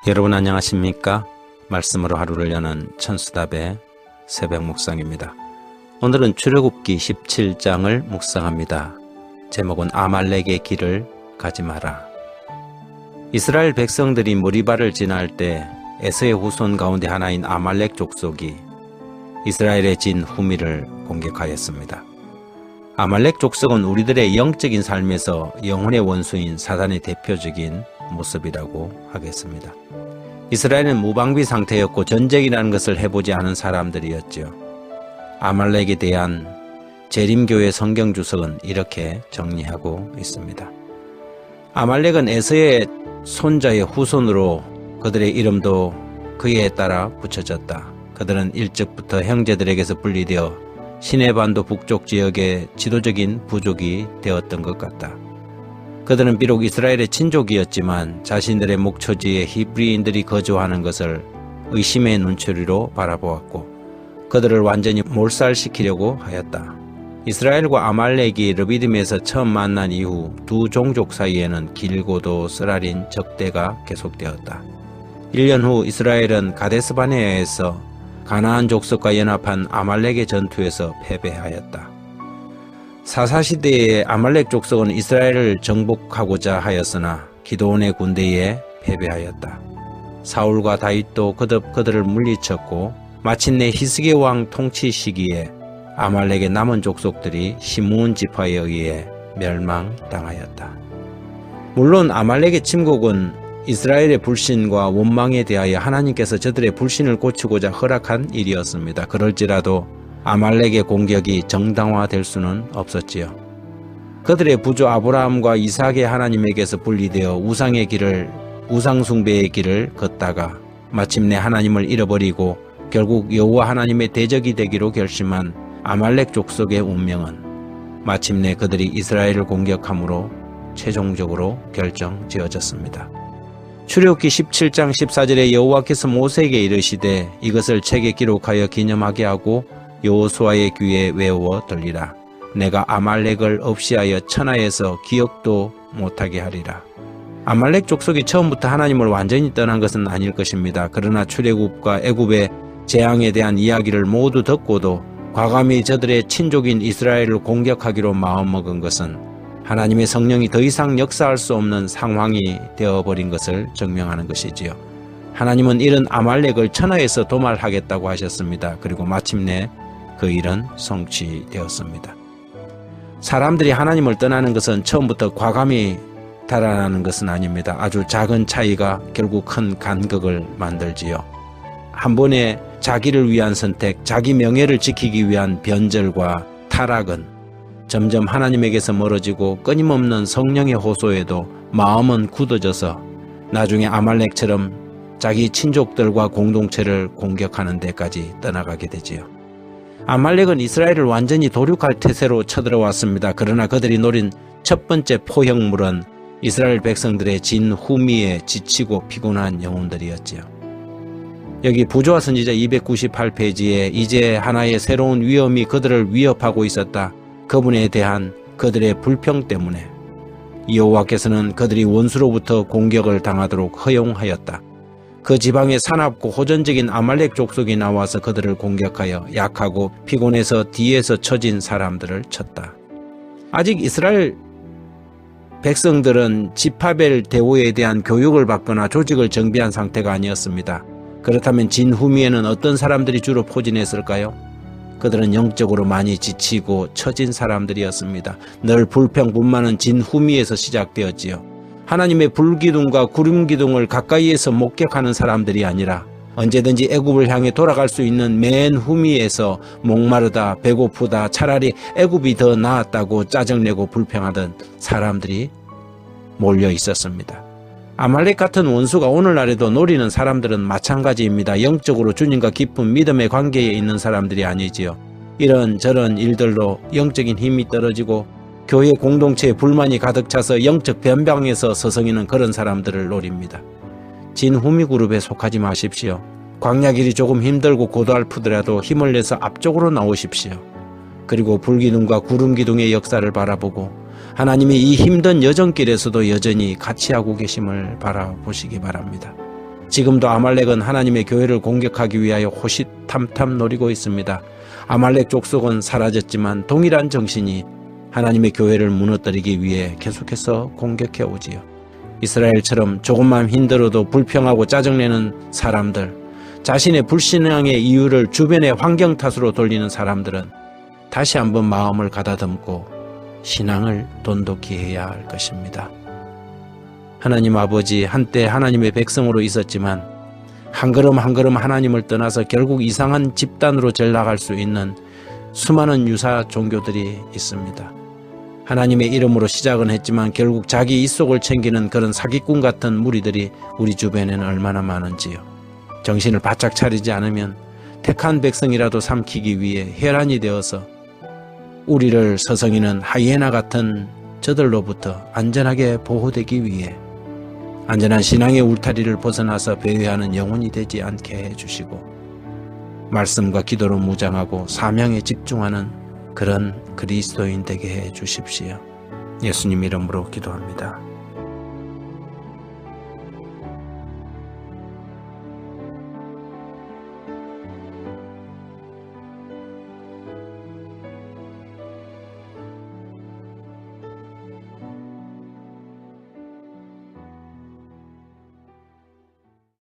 여러분 안녕하십니까? 말씀으로 하루를 여는 천수답의 새벽 묵상입니다. 오늘은 출애굽기 17장을 묵상합니다. 제목은 아말렉의 길을 가지 마라. 이스라엘 백성들이 머리바를 지날 때 에서의 후손 가운데 하나인 아말렉 족속이 이스라엘의 진 후미를 공격하였습니다. 아말렉 족속은 우리들의 영적인 삶에서 영혼의 원수인 사단의 대표적인 모습이라고 하겠습니다. 이스라엘은 무방비 상태였고 전쟁이라는 것을 해보지 않은 사람들이었죠. 아말렉에 대한 재림교회 성경주석은 이렇게 정리하고 있습니다. 아말렉은 에서의 손자의 후손으로 그들의 이름도 그에 따라 붙여졌다. 그들은 일찍부터 형제들에게서 분리되어 시내반도 북쪽 지역의 지도적인 부족이 되었던 것 같다. 그들은 비록 이스라엘의 친족이었지만 자신들의 목초지에 히브리인들이 거주하는 것을 의심의 눈초리로 바라보았고 그들을 완전히 몰살시키려고 하였다. 이스라엘과 아말렉이 르비딤에서 처음 만난 이후 두 종족 사이에는 길고도 쓰라린 적대가 계속되었다. 1년 후 이스라엘은 가데스바네아에서 가나안 족속과 연합한 아말렉의 전투에서 패배하였다. 사사시대의 아말렉 족속은 이스라엘을 정복하고자 하였으나 기드온의 군대에 패배하였다. 사울과 다윗도 거듭 그들을 물리쳤고 마침내 히스기 왕 통치 시기에 아말렉의 남은 족속들이 시므온 지파에 의해 멸망당하였다. 물론 아말렉의 침공은 이스라엘의 불신과 원망에 대하여 하나님께서 저들의 불신을 고치고자 허락한 일이었습니다. 그럴지라도 아말렉의 공격이 정당화될 수는 없었지요. 그들의 부조 아브라함과 이삭의 하나님에게서 분리되어 우상숭배의 길을 걷다가 마침내 하나님을 잃어버리고 결국 여호와 하나님의 대적이 되기로 결심한 아말렉 족속의 운명은 마침내 그들이 이스라엘을 공격함으로 최종적으로 결정지어졌습니다. 출애굽기 17장 14절에 여호와께서 모세에게 이르시되 이것을 책에 기록하여 기념하게 하고 여호수아의 귀에 외워 들리라. 내가 아말렉을 없이하여 천하에서 기억도 못하게 하리라. 아말렉 족속이 처음부터 하나님을 완전히 떠난 것은 아닐 것입니다. 그러나 출애굽과 애굽의 재앙에 대한 이야기를 모두 듣고도 과감히 저들의 친족인 이스라엘을 공격하기로 마음먹은 것은 하나님의 성령이 더 이상 역사할 수 없는 상황이 되어버린 것을 증명하는 것이지요. 하나님은 이런 아말렉을 천하에서 도말하겠다고 하셨습니다. 그리고 마침내 그 일은 성취되었습니다. 사람들이 하나님을 떠나는 것은 처음부터 과감히 달아나는 것은 아닙니다. 아주 작은 차이가 결국 큰 간극을 만들지요. 한 번의 자기를 위한 선택, 자기 명예를 지키기 위한 변절과 타락은 점점 하나님에게서 멀어지고 끊임없는 성령의 호소에도 마음은 굳어져서 나중에 아말렉처럼 자기 친족들과 공동체를 공격하는 데까지 떠나가게 되지요. 아말렉은 이스라엘을 완전히 도륙할 태세로 쳐들어왔습니다. 그러나 그들이 노린 첫 번째 포획물은 이스라엘 백성들의 진 후미에 지치고 피곤한 영혼들이었지요. 여기 부조와 선지자 298페이지에 이제 하나의 새로운 위험이 그들을 위협하고 있었다. 그분에 대한 그들의 불평 때문에 여호와께서는 그들이 원수로부터 공격을 당하도록 허용하였다. 그 지방에 사납고 호전적인 아말렉 족속이 나와서 그들을 공격하여 약하고 피곤해서 뒤에서 처진 사람들을 쳤다. 아직 이스라엘 백성들은 지파벨 대오에 대한 교육을 받거나 조직을 정비한 상태가 아니었습니다. 그렇다면 진 후미에는 어떤 사람들이 주로 포진했을까요? 그들은 영적으로 많이 지치고 처진 사람들이었습니다. 늘 불평분만은 진 후미에서 시작되었지요. 하나님의 불기둥과 구름기둥을 가까이에서 목격하는 사람들이 아니라 언제든지 애굽을 향해 돌아갈 수 있는 맨 후미에서 목마르다, 배고프다, 차라리 애굽이 더 나았다고 짜증내고 불평하던 사람들이 몰려 있었습니다. 아말렉 같은 원수가 오늘날에도 노리는 사람들은 마찬가지입니다. 영적으로 주님과 깊은 믿음의 관계에 있는 사람들이 아니지요. 이런저런 일들로 영적인 힘이 떨어지고 교회 공동체에 불만이 가득 차서 영적 변방에서 서성이는 그런 사람들을 노립니다. 진 후미 그룹에 속하지 마십시오. 광야 길이 조금 힘들고 고달프더라도 힘을 내서 앞쪽으로 나오십시오. 그리고 불기둥과 구름기둥의 역사를 바라보고 하나님이 이 힘든 여정길에서도 여전히 같이 하고 계심을 바라보시기 바랍니다. 지금도 아말렉은 하나님의 교회를 공격하기 위하여 호시탐탐 노리고 있습니다. 아말렉 족속은 사라졌지만 동일한 정신이 하나님의 교회를 무너뜨리기 위해 계속해서 공격해 오지요. 이스라엘처럼 조금만 힘들어도 불평하고 짜증내는 사람들, 자신의 불신앙의 이유를 주변의 환경 탓으로 돌리는 사람들은 다시 한번 마음을 가다듬고 신앙을 돈독히 해야 할 것입니다. 하나님 아버지, 한때 하나님의 백성으로 있었지만 한 걸음 한 걸음 하나님을 떠나서 결국 이상한 집단으로 전락할 수 있는 수많은 유사 종교들이 있습니다. 하나님의 이름으로 시작은 했지만 결국 자기 입속을 챙기는 그런 사기꾼 같은 무리들이 우리 주변에는 얼마나 많은지요. 정신을 바짝 차리지 않으면 택한 백성이라도 삼키기 위해 혈안이 되어서 우리를 서성이는 하이에나 같은 저들로부터 안전하게 보호되기 위해 안전한 신앙의 울타리를 벗어나서 배회하는 영혼이 되지 않게 해주시고 말씀과 기도로 무장하고 사명에 집중하는 그런 그리스도인 되게 해주십시오. 예수님 이름으로 기도합니다.